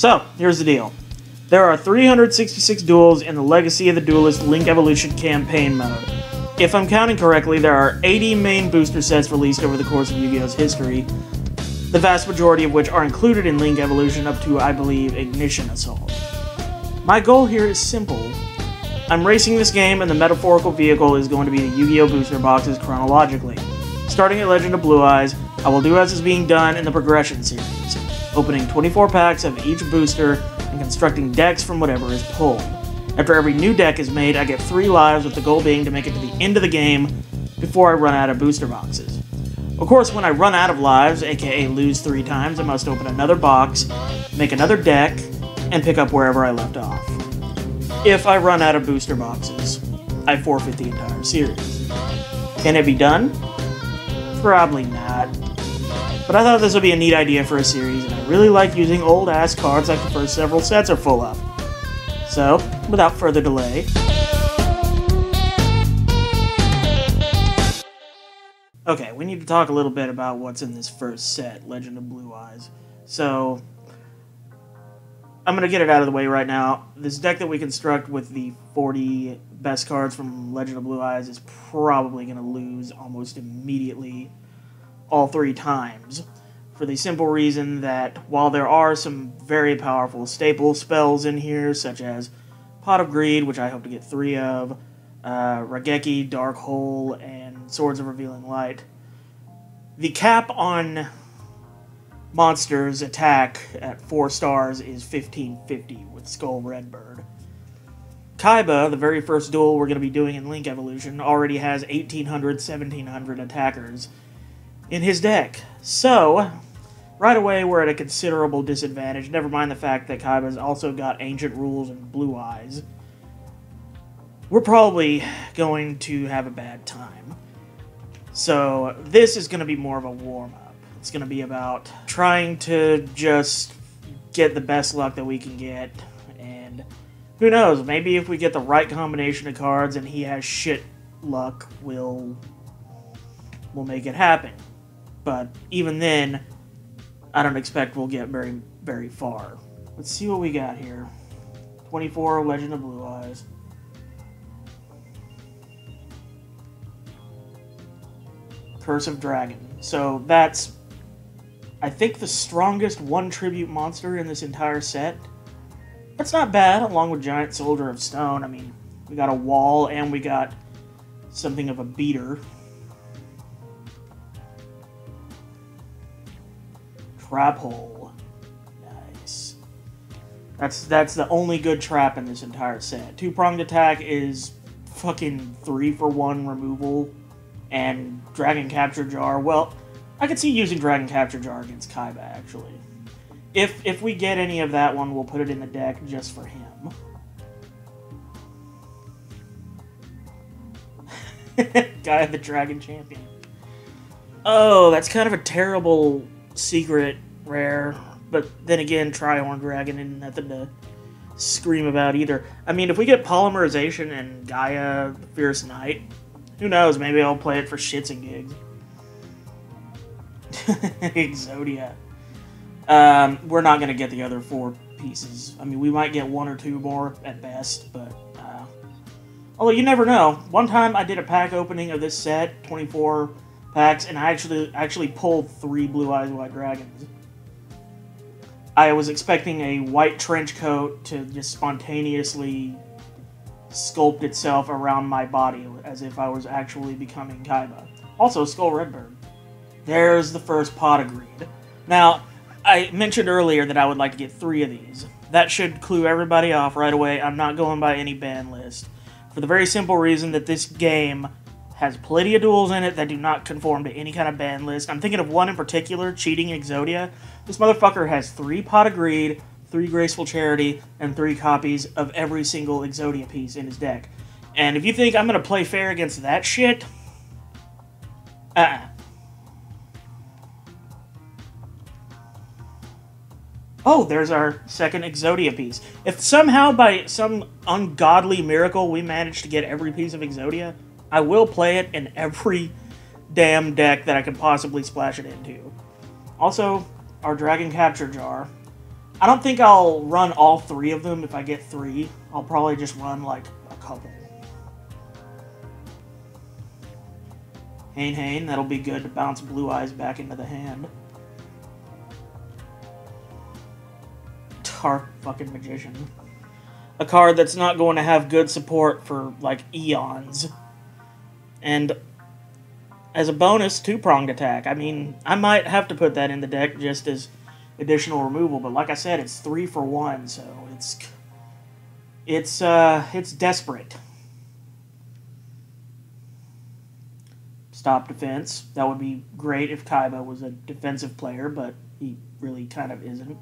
So, here's the deal. There are 366 duels in the Legacy of the Duelist Link Evolution campaign mode. If I'm counting correctly, there are 80 main booster sets released over the course of Yu-Gi-Oh's history, the vast majority of which are included in Link Evolution up to, I believe, Ignition Assault. My goal here is simple. I'm racing this game and the metaphorical vehicle is going to be the Yu-Gi-Oh! Booster boxes chronologically. Starting at Legend of Blue Eyes, I will do as is being done in the Progression series, opening 24 packs of each booster and constructing decks from whatever is pulled. After every new deck is made, I get 3 lives, with the goal being to make it to the end of the game before I run out of booster boxes. Of course, when I run out of lives, aka lose 3 times, I must open another box, make another deck, and pick up wherever I left off. If I run out of booster boxes, I forfeit the entire series. Can it be done? Probably not. But I thought this would be a neat idea for a series, and I really like using old-ass cards like the first several sets are full of. So, without further delay... Okay, we need to talk a little bit about what's in this first set, Legend of Blue Eyes. So, I'm going to get it out of the way right now. This deck that we construct with the 40 best cards from Legend of Blue Eyes is probably going to lose almost immediately all 3 times, for the simple reason that while there are some very powerful staple spells in here, such as Pot of Greed, which I hope to get 3 of, Raigeki, Dark Hole, and Swords of Revealing Light, the cap on monsters' attack at 4 stars is 1550 with Skull Redbird. Kaiba, the very first duel we're going to be doing in Link Evolution, already has 1800, 1700 attackers in his deck. So, right away we're at a considerable disadvantage, never mind the fact that Kaiba's also got Ancient Rules and Blue Eyes. We're probably going to have a bad time. So, this is going to be more of a warm-up. It's going to be about trying to just get the best luck that we can get, and who knows, maybe if we get the right combination of cards and he has shit luck, we'll make it happen. But even then, I don't expect we'll get very, very far. Let's see what we got here. 24 Legend of Blue Eyes. Curse of Dragon. So that's, I think, the strongest 1 tribute monster in this entire set. That's not bad, along with Giant Soldier of Stone. I mean, we got a wall and we got something of a beater. Trap Hole. Nice. That's the only good trap in this entire set. 2-pronged attack is fucking 3-for-1 removal. And Dragon Capture Jar, well, I could see using Dragon Capture Jar against Kaiba, actually. If we get any of that one, we'll put it in the deck just for him. Guy the Dragon Champion. Oh, that's kind of a terrible secret rare, but then again, Trihorn Dragon and nothing to scream about either. I mean, if we get Polymerization and Gaia Fierce Knight, who knows, maybe I'll play it for shits and gigs. Exodia. We're not going to get the other 4 pieces. I mean, we might get 1 or 2 more at best, but... although, you never know. One time I did a pack opening of this set, 24 packs, and I actually pulled 3 Blue Eyes White Dragons. I was expecting a white trench coat to just spontaneously sculpt itself around my body as if I was actually becoming Kaiba. Also, Skull Redbird. There's the first Pot of Greed. Now, I mentioned earlier that I would like to get 3 of these. That should clue everybody off right away. I'm not going by any ban list, for the very simple reason that this game has plenty of duels in it that do not conform to any kind of ban list. I'm thinking of one in particular, Cheating Exodia. This motherfucker has 3 Pot of Greed, 3 Graceful Charity, and 3 copies of every single Exodia piece in his deck. And if you think I'm going to play fair against that shit, Oh, there's our second Exodia piece. If somehow by some ungodly miracle we manage to get every piece of Exodia, I will play it in every damn deck that I could possibly splash it into. Also, our Dragon Capture Jar. I don't think I'll run all 3 of them if I get 3. I'll probably just run, like, a couple. Hane, that'll be good to bounce Blue Eyes back into the hand. Dark fucking Magician. A card that's not going to have good support for, like, eons. And as a bonus, 2-pronged attack. I mean, I might have to put that in the deck just as additional removal, but like I said, it's 3 for 1, so it's desperate. Stop defense. That would be great if Kaiba was a defensive player, but he really kind of isn't.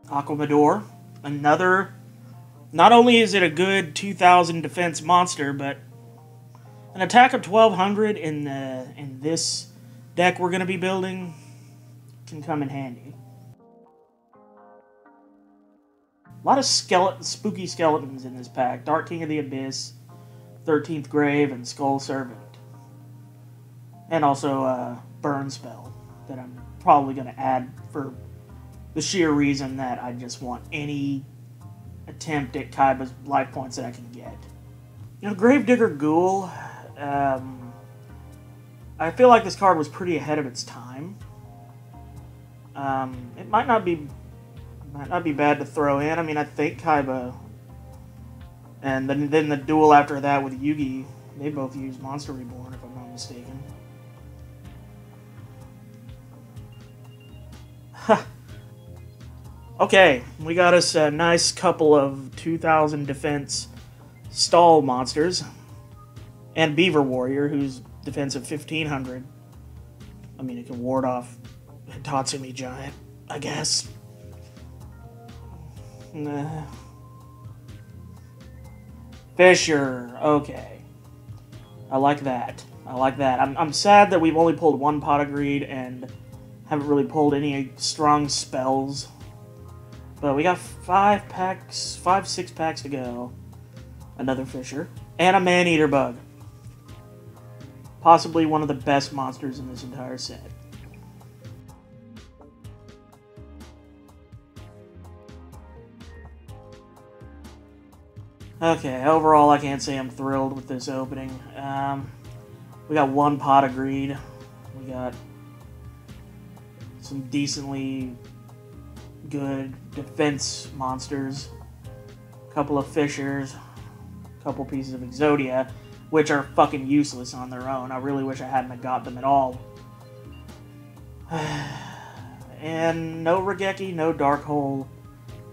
Aquamador, another. Not only is it a good 2,000 defense monster, but an attack of 1,200 in this deck we're going to be building can come in handy. A lot of spooky skeletons in this pack. Dark King of the Abyss, 13th Grave, and Skull Servant. And also a burn spell that I'm probably going to add for the sheer reason that I just want any attempt at Kaiba's life points that I can get. You know, Gravedigger Ghoul, I feel like this card was pretty ahead of its time. It might not be bad to throw in. I mean, I think Kaiba, and then the duel after that with Yugi, they both use Monster Reborn, if I'm not mistaken. Okay, we got us a nice couple of 2,000 defense stall monsters. And Beaver Warrior, who's defense of 1,500. I mean, it can ward off Tatsumi Giant, I guess. Fisher, okay. I like that. I'm sad that we've only pulled 1 Pot of Greed and haven't really pulled any strong spells. But we got 6 packs to go. Another Fisher. And a Man-Eater Bug. Possibly one of the best monsters in this entire set. Okay, overall I can't say I'm thrilled with this opening. We got 1 Pot of Greed. We got some decently good defense monsters. A couple of Fishers. A couple pieces of Exodia, which are fucking useless on their own. I really wish I hadn't got them at all. And no Regeki, no Dark Hole,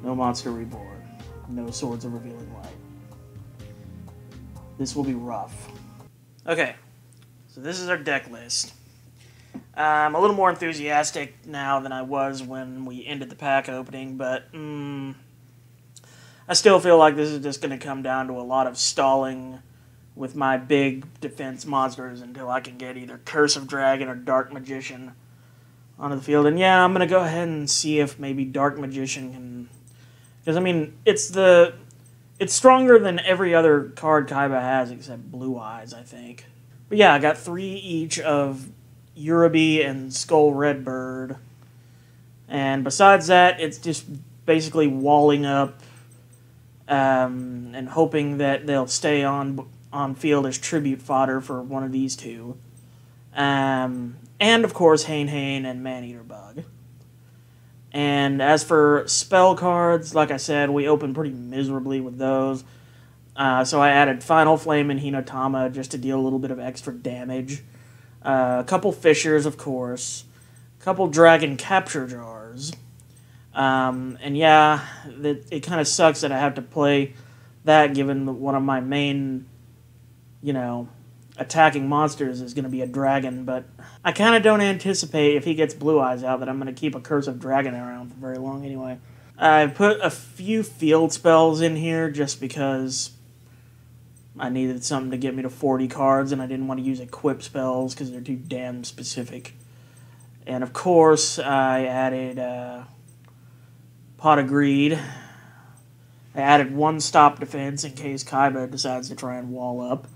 no Monster Reborn, no Swords of Revealing Light. This will be rough. Okay, so this is our deck list. I'm a little more enthusiastic now than I was when we ended the pack opening, but I still feel like this is just going to come down to a lot of stalling with my big defense monsters until I can get either Curse of Dragon or Dark Magician onto the field. And yeah, I'm going to go ahead and see if maybe Dark Magician can... Because, I mean, it's stronger than every other card Kaiba has except Blue Eyes, I think. But yeah, I got 3 each of Uraby and Skull Redbird. And besides that, it's just basically walling up and hoping that they'll stay on field as tribute fodder for one of these 2. And, of course, Hane and Man-Eater Bug. And as for spell cards, like I said, we opened pretty miserably with those. So I added Final Flame and Hinotama just to deal a little bit of extra damage. A couple Fishers, of course. A couple Dragon Capture Jars. And yeah, it kind of sucks that I have to play that given one of my main, attacking monsters is going to be a dragon, but I kind of don't anticipate if he gets Blue Eyes out that I'm going to keep a Curse of Dragon around for very long anyway. I put a few field spells in here just because I needed something to get me to 40 cards and I didn't want to use equip spells because they're too damn specific. And of course, I added Pot of Greed. I added 1 stop defense in case Kaiba decides to try and wall up.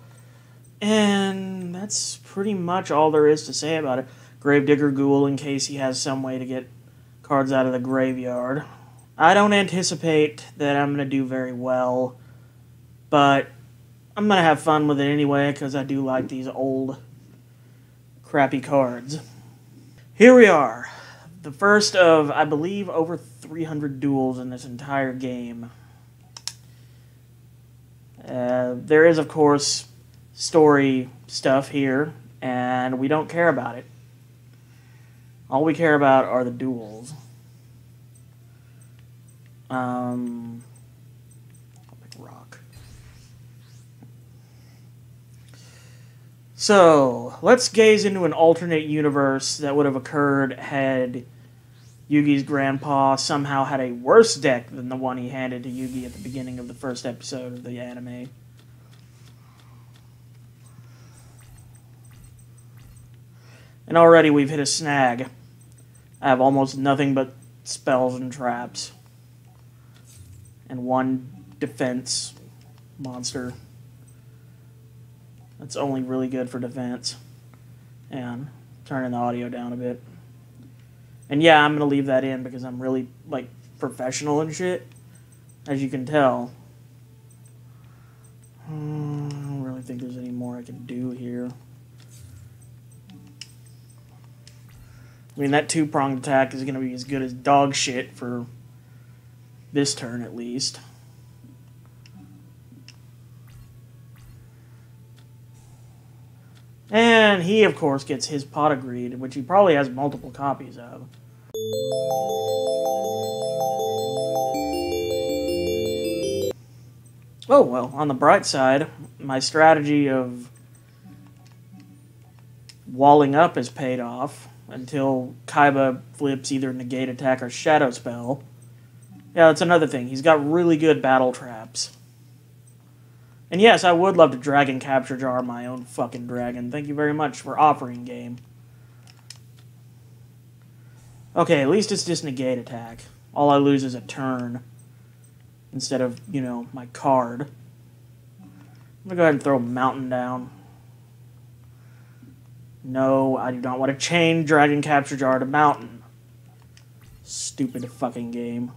And that's pretty much all there is to say about it. Gravedigger Ghoul in case he has some way to get cards out of the graveyard. I don't anticipate that I'm going to do very well, but I'm going to have fun with it anyway because I do like these old, crappy cards. Here we are. The first of, I believe, over 300 duels in this entire game. There is, of course, story stuff here, and we don't care about it. All we care about are the duels. I'll pick rock. So, let's gaze into an alternate universe that would have occurred had Yugi's grandpa somehow had a worse deck than the one he handed to Yugi at the beginning of the first episode of the anime. And already we've hit a snag. I have almost nothing but spells and traps. And one defense monster. That's only really good for defense. And turning the audio down a bit. And yeah, I'm going to leave that in because I'm really, like, professional and shit. As you can tell. I don't really think there's any more I can do here. I mean, that two-pronged attack is going to be as good as dog shit for this turn, at least. And he, of course, gets his pot of greed, which he probably has multiple copies of. Oh, well, on the bright side, my strategy of walling up has paid off until Kaiba flips either negate attack or shadow spell. Yeah, that's another thing. He's got really good battle traps. And yes, I would love to dragon capture jar my own fucking dragon. Thank you very much for offering, game. Okay, at least it's just negate attack. All I lose is a turn. Instead of, you know, my card. I'm gonna go ahead and throw Mountain down. No, I do not want to chain dragon capture jar to Mountain. Stupid fucking game.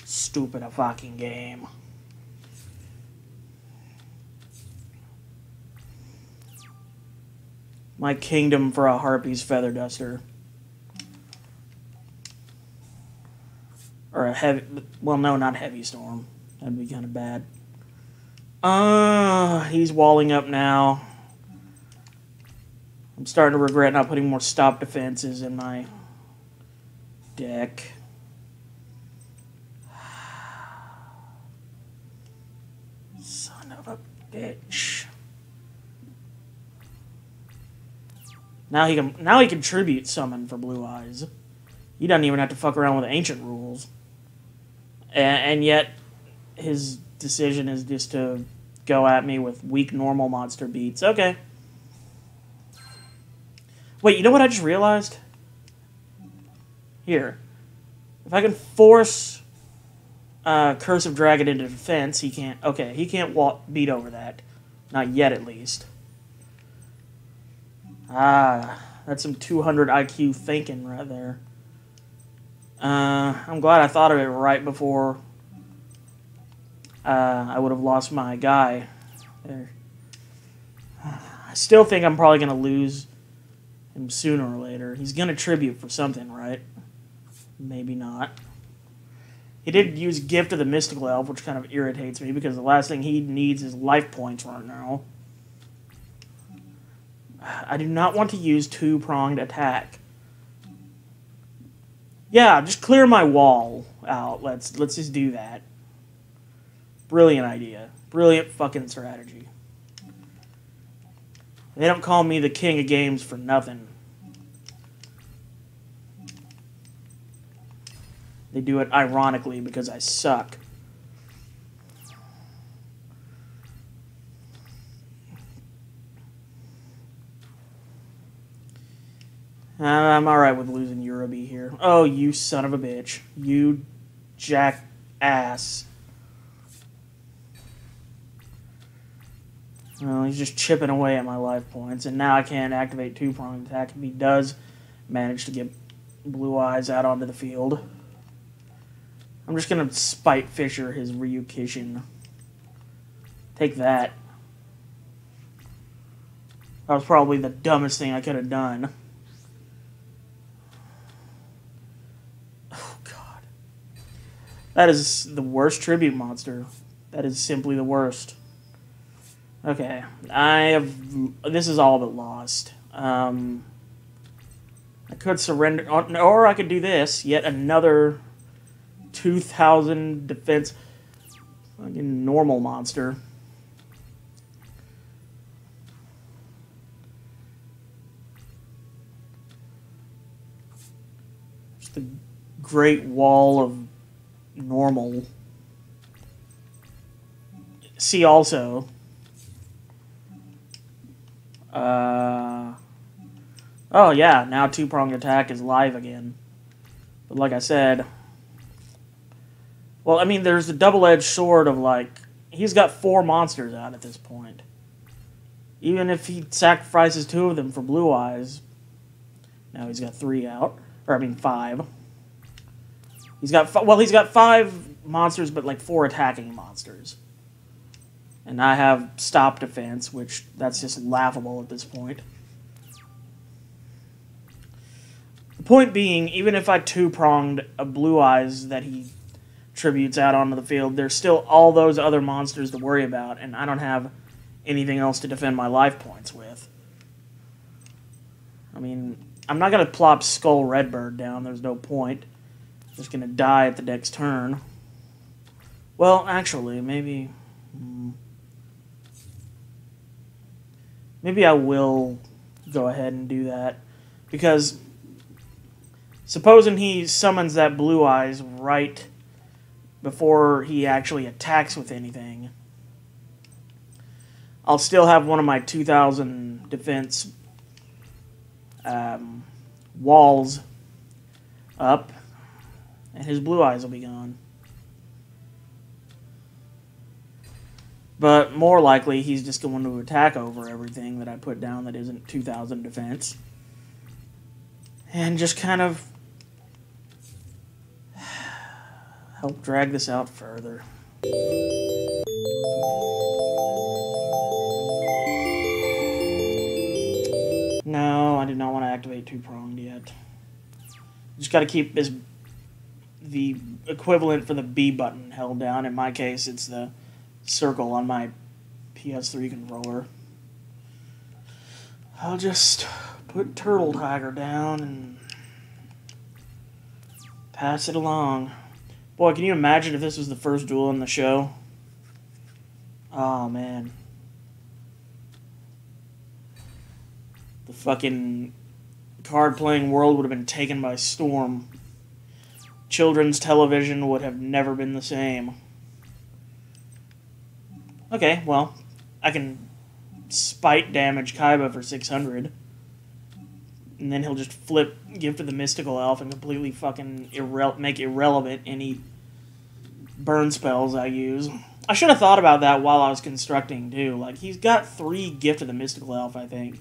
Stupid fucking game. My kingdom for a Harpy's Feather Duster. Or a heavy... Well, no, not Heavy Storm. That'd be kind of bad. He's walling up now. I'm starting to regret not putting more stop defenses in my deck. Son of a bitch. Now he can tribute summon for Blue Eyes. He doesn't even have to fuck around with ancient rules. And yet his decision is just to go at me with weak normal monster beats. Okay. Wait, you know what I just realized? Here. If I can force Curse of Dragon into defense, he can't... Okay, he can't beat over that. Not yet, at least. Ah, that's some 200 IQ thinking right there. I'm glad I thought of it right before I would have lost my guy there. I still think I'm probably going to lose him sooner or later. He's going to tribute for something, right? Maybe not. He did use Gift of the Mystical Elf, which kind of irritates me because the last thing he needs is life points right now. I do not want to use two-pronged attack. Yeah, just clear my wall out. Let's just do that. Brilliant idea. Brilliant fucking strategy. They don't call me the king of games for nothing. They do it ironically because I suck. I'm alright with losing Uraby here. Oh, you son of a bitch. You jackass. Well, he's just chipping away at my life points, and now I can't activate two-pronged attack if he does manage to get Blue Eyes out onto the field. I'm just going to Spite Fisher his Ryukishin. Take that. That was probably the dumbest thing I could have done. Oh, God. That is the worst tribute monster. That is simply the worst. Okay. This is all but lost. I could surrender, or I could do this. Yet another 2,000 defense fucking normal monster. Just the Great Wall of Normal. See also. Oh yeah, now two-pronged attack is live again. But like I said, well, I mean, there's the double-edged sword of, like, he's got 4 monsters out at this point. Even if he sacrifices 2 of them for Blue Eyes, now he's got 3 out. Or, I mean, 5. He's got 5 monsters, but, like, 4 attacking monsters. And I have stop defense, which, that's just laughable at this point. The point being, even if I two-pronged a Blue Eyes that he tributes out onto the field, there's still all those other monsters to worry about, and I don't have anything else to defend my life points with. I mean, I'm not going to plop Skull Redbird down, there's no point. I'm just going to die at the next turn. Well, actually, maybe... Maybe I will go ahead and do that, because supposing he summons that Blue Eyes right before he actually attacks with anything, I'll still have one of my 2,000 defense walls up, and his Blue Eyes will be gone. But more likely, he's just going to attack over everything that I put down that isn't 2,000 defense. And just kind of help drag this out further. No, I did not want to activate two-pronged yet. Just got to keep the equivalent for the B button held down. In my case, it's the circle on my PS3 controller. I'll just put Turtle Tiger down and pass it along. Boy, can you imagine if this was the first duel in the show? Oh, man. The fucking card-playing world would have been taken by storm. Children's television would have never been the same. Okay, well, I can spite damage Kaiba for 600. And then he'll just flip Gift of the Mystical Elf and completely fucking make irrelevant any burn spells I use. I should have thought about that while I was constructing, too. Like, he's got 3 Gift of the Mystical Elf, I think.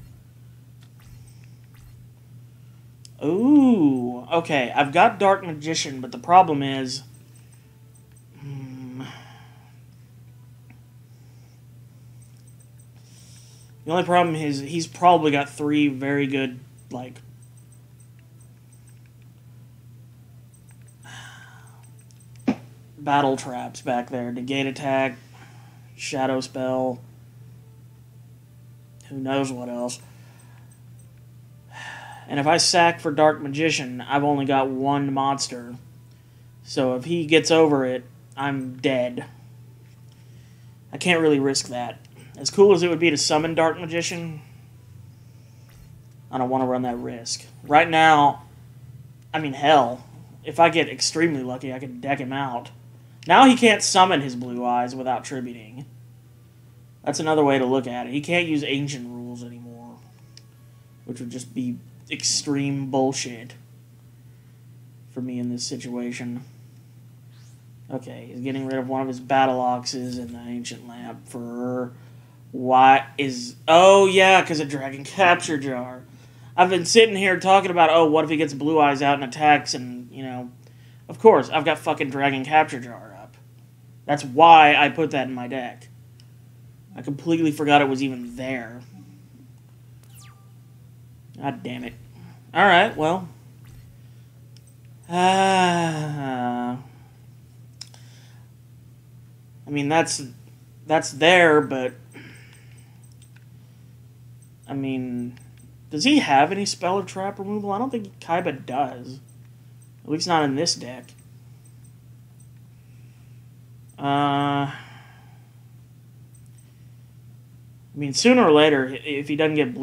Ooh, okay, I've got Dark Magician, but the problem is... The only problem is he's probably got 3 very good, like... battle traps back there. Negate attack, shadow spell, who knows what else. And if I sack for Dark Magician, I've only got 1 monster. So if he gets over it, I'm dead. I can't really risk that. As cool as it would be to summon Dark Magician, I don't want to run that risk. Right now, I mean, hell, if I get extremely lucky, I can deck him out. Now he can't summon his Blue Eyes without tributing. That's another way to look at it. He can't use ancient rules anymore, which would just be extreme bullshit for me in this situation. Okay, he's getting rid of one of his Battle Oxes and the Ancient Lamp for Why is... Oh, yeah, because of Dragon Capture Jar. I've been sitting here talking about, oh, what if he gets Blue Eyes out and attacks and, you know... Of course, I've got fucking Dragon Capture Jar up. That's why I put that in my deck. I completely forgot it was even there. God damn it. Alright, well... I mean, that's there, but... I mean... Does he have any spell or trap removal? I don't think Kaiba does. At least not in this deck. I mean, sooner or later, if he doesn't get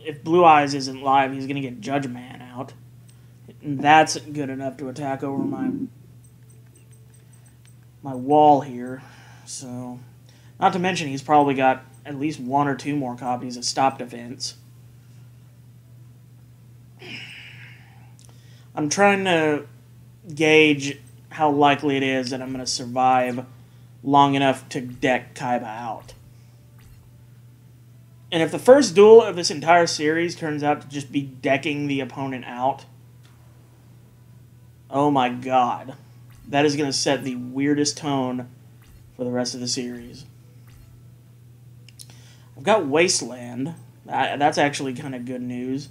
if Blue Eyes isn't live, he's gonna get Judge Man out. And that's good enough to attack over my wall here. So, not to mention he's probably got at least 1 or 2 more copies of Stop Defense. I'm trying to gauge how likely it is that I'm going to survive long enough to deck Kaiba out. And if the first duel of this entire series turns out to just be decking the opponent out, oh my god. That is going to set the weirdest tone for the rest of the series. I've got Wasteland. That's actually kind of good news.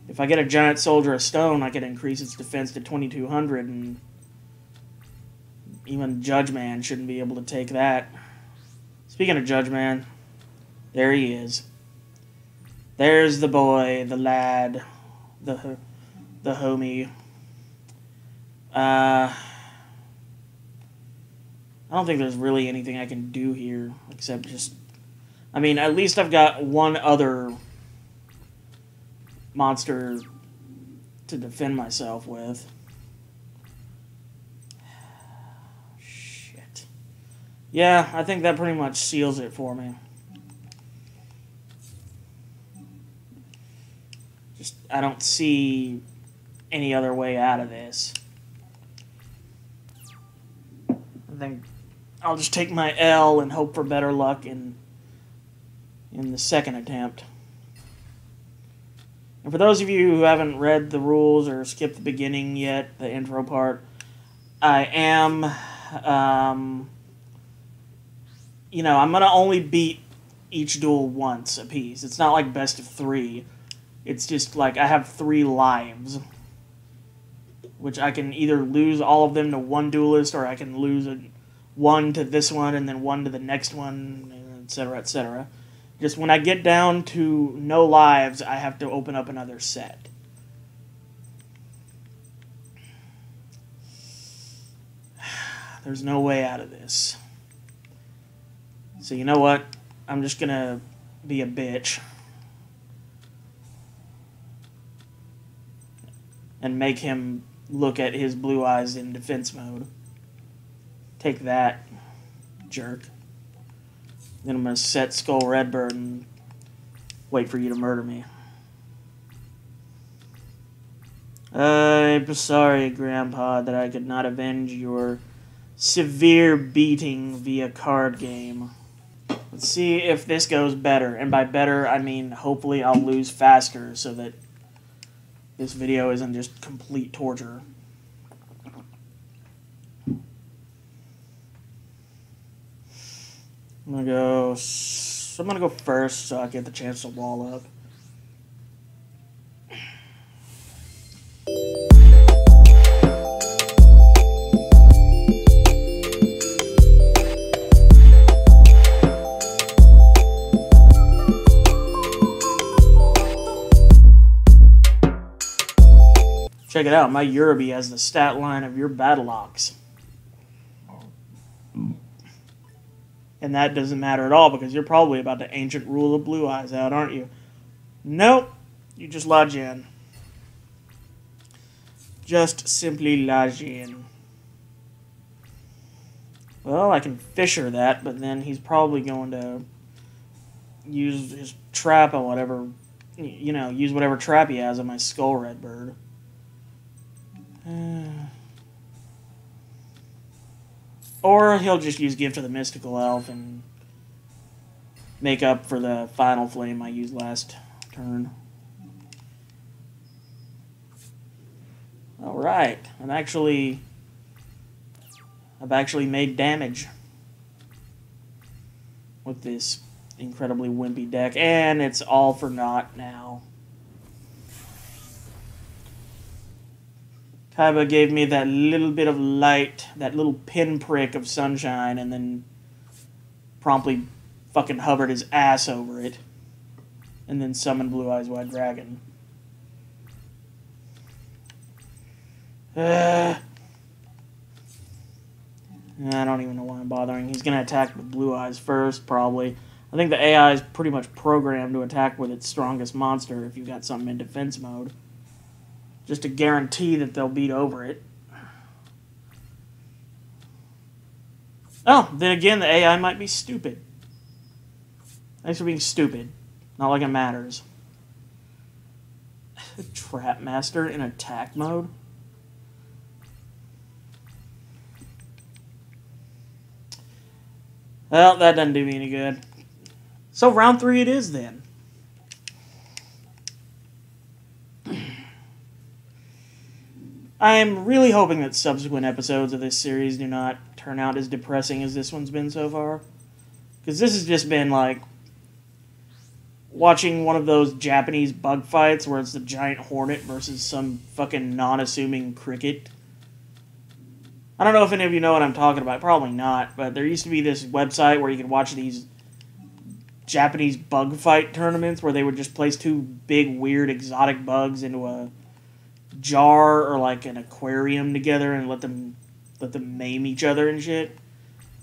If I get a Giant Soldier of Stone, I can increase its defense to 2200, and even Judge Man shouldn't be able to take that. Speaking of Judge Man, there he is. There's the boy, the lad, the homie. I don't think there's really anything I can do here, except just... I mean, at least I've got one other monster to defend myself with. Shit. Yeah, I think that pretty much seals it for me. Just, I don't see any other way out of this. I think I'll just take my L and hope for better luck in the second attempt. And for those of you who haven't read the rules or skipped the beginning yet, the intro part, I am, you know, I'm going to only beat each duel once apiece. It's not like best of 3. It's just like I have 3 lives, which I can either lose all of them to one duelist, or I can lose 1 to this one and then 1 to the next one, etc., etc. Just when I get down to no lives, I have to open up another set. There's no way out of this. So you know what? I'm just gonna be a bitch and make him look at his Blue Eyes in defense mode. Take that, jerk. Then I'm going to set Skull Redbird and wait for you to murder me. I'm sorry, Grandpa, that I could not avenge your severe beating via card game. Let's see if this goes better. And by better, I mean hopefully I'll lose faster so that this video isn't just complete torture. I'm gonna go first so I get the chance to wall up. Check it out, my Yurubi has the stat line of your Battle Ox. And that doesn't matter at all because you're probably about to Ancient Rule of Blue Eyes out, aren't you? Nope. You just lodge in. Just simply lodge in. Well, I can Fisher that, but then he's probably going to use his trap or whatever, you know, use whatever trap he has on my Skull Redbird. Or he'll just use Gift of the Mystical Elf and make up for the final flame I used last turn. Alright, I've actually made damage with this incredibly wimpy deck, and it's all for naught now. Kaiba gave me that little bit of light, that little pinprick of sunshine, and then promptly fucking hovered his ass over it, and then summoned Blue Eyes White Dragon. I don't even know why I'm bothering. He's going to attack with Blue Eyes first, probably. I think the AI is pretty much programmed to attack with its strongest monster if you've got something in defense mode. Just to guarantee that they'll beat over it. Oh, then again, the AI might be stupid. Thanks for being stupid. Not like it matters. Trap Master in attack mode? Well, that doesn't do me any good. So round 3 it is then. I am really hoping that subsequent episodes of this series do not turn out as depressing as this one's been so far. Because this has just been like watching one of those Japanese bug fights where it's the giant hornet versus some fucking non-assuming cricket. I don't know if any of you know what I'm talking about. Probably not. But there used to be this website where you could watch these Japanese bug fight tournaments where they would just place 2 big, weird, exotic bugs into a jar or like an aquarium together and let them maim each other and shit.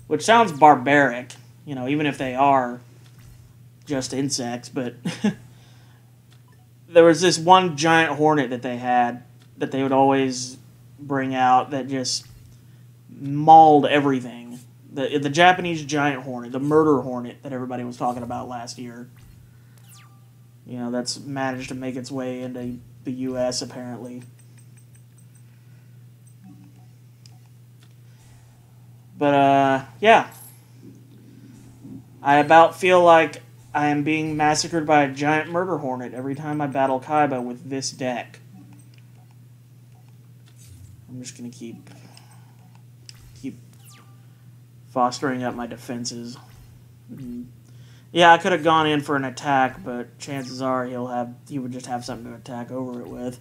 Which sounds barbaric, you know, even if they are just insects. But there was this one giant hornet that they had that they would always bring out that just mauled everything. The Japanese giant hornet, the murder hornet that everybody was talking about last year. You know, that's managed to make its way into the U.S. apparently. But, yeah. I about feel like I am being massacred by a giant murder hornet every time I battle Kaiba with this deck. I'm just gonna keep fostering up my defenses. Yeah, I could have gone in for an attack, but chances are he would just have something to attack over it with.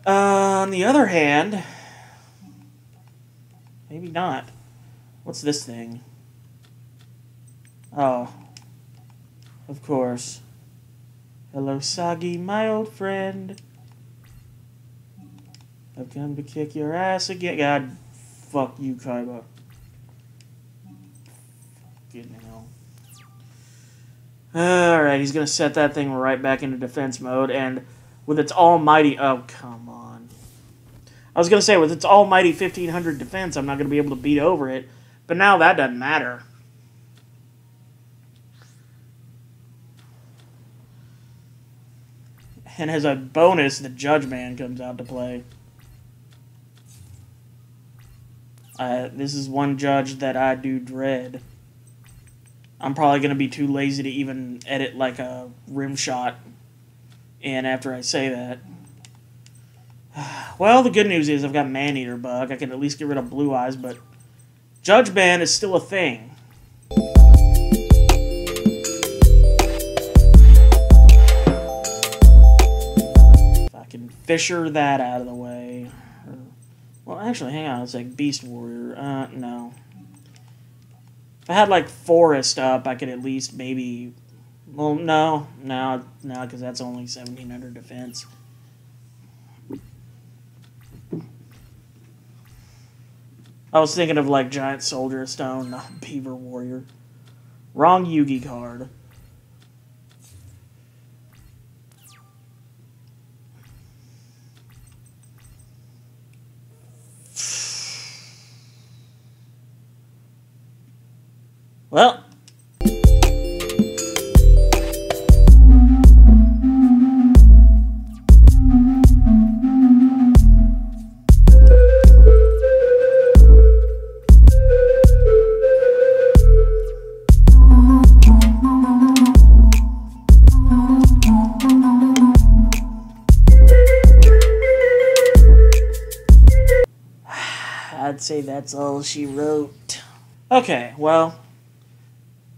On the other hand, maybe not. What's this thing? Oh, of course. Hello, Sagi, my old friend. I've come to kick your ass again. God, fuck you, Kaiba. Good hell. Alright, he's going to set that thing right back into defense mode, and with its almighty... Oh, come on. I was going to say, with its almighty 1500 defense, I'm not going to be able to beat over it, but now that doesn't matter. And as a bonus, the Judge Man comes out to play. This is one judge that I do dread. I'm probably going to be too lazy to even edit like a rim shot in after I say that. Well, the good news is I've got Man-Eater Bug. I can at least get rid of Blue Eyes, but Judge Ban is still a thing. If I can fisher that out of the way. Well, actually, hang on a sec. Beast Warrior. No. If I had, like, Forest up, I could at least maybe... Well, no, because that's only 1700 defense. I was thinking of, like, Giant Soldier of Stone, not Beaver Warrior. Wrong Yugi card. Well... I'd say that's all she wrote. Okay, well,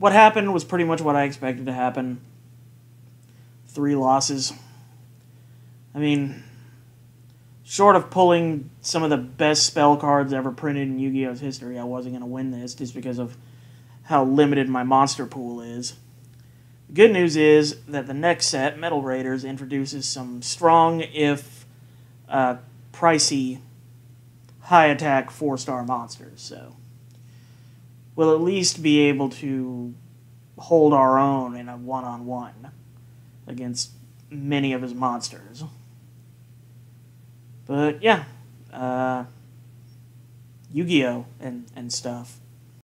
what happened was pretty much what I expected to happen. 3 losses. I mean, short of pulling some of the best spell cards ever printed in Yu-Gi-Oh's history, I wasn't going to win this just because of how limited my monster pool is. The good news is that the next set, Metal Raiders, introduces some strong, if pricey, high-attack 4-star monsters, so we'll at least be able to hold our own in a one-on-one against many of his monsters. But yeah, Yu-Gi-Oh! and stuff.